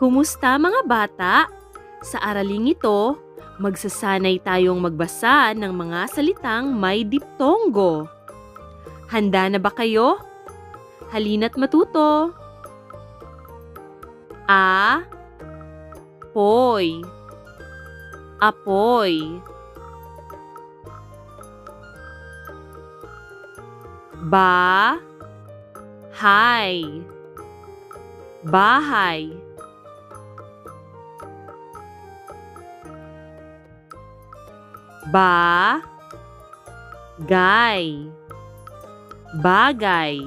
Kumusta mga bata? Sa araling ito, magsasanay tayong magbasa ng mga salitang may diptonggo. Handa na ba kayo? Halina't matuto. A, poy, apoy. Ba, hay, bahay. Ba, gay, bagay.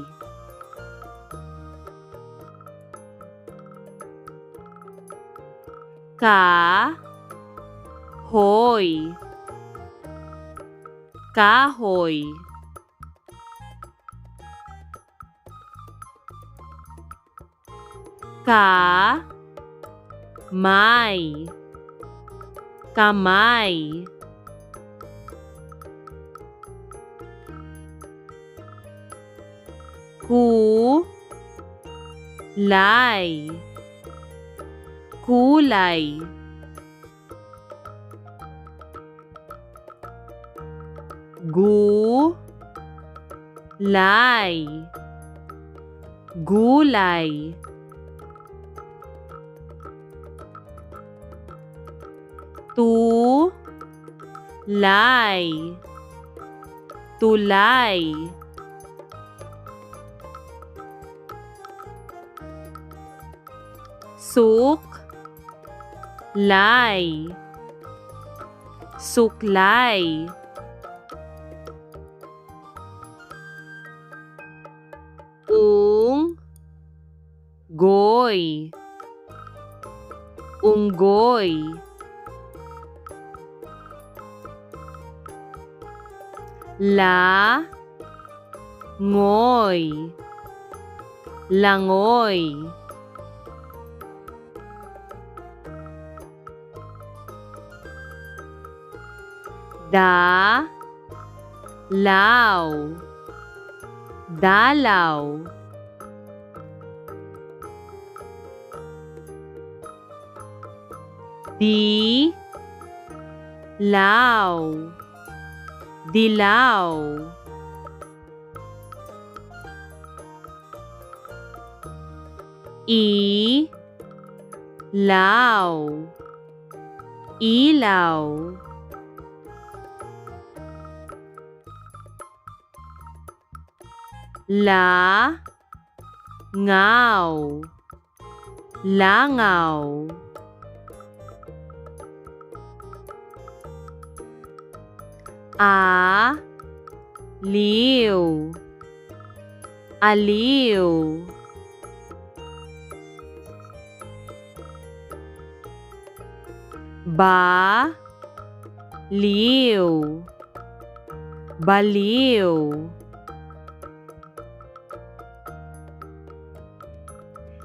Ka, hoy, kahoy. Ka, may, kamay. Ku, lay, kulay. Gu, lay, gulay. Tu, lay, tulay. Suk, lay, suklay. Ung, goy, unggoy. La, ngoy, langoy. Da, law, dalaw. Di, law, dilaw. I, law, ilaw. La, ngaw, langaw. A, liw, aliw. Ba, liw, baliw.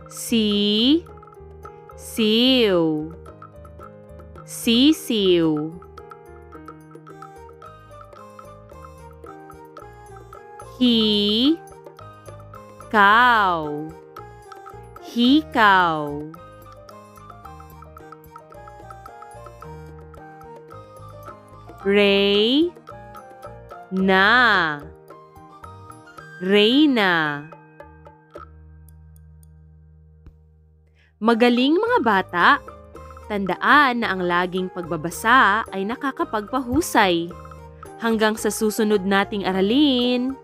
Si, siw, sisiw. Hi, kaw, hikaw. Ray, na, reyna. Magaling mga bata! Tandaan na ang laging pagbabasa ay nakakapagpahusay. Hanggang sa susunod nating aralin.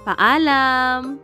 Paalam!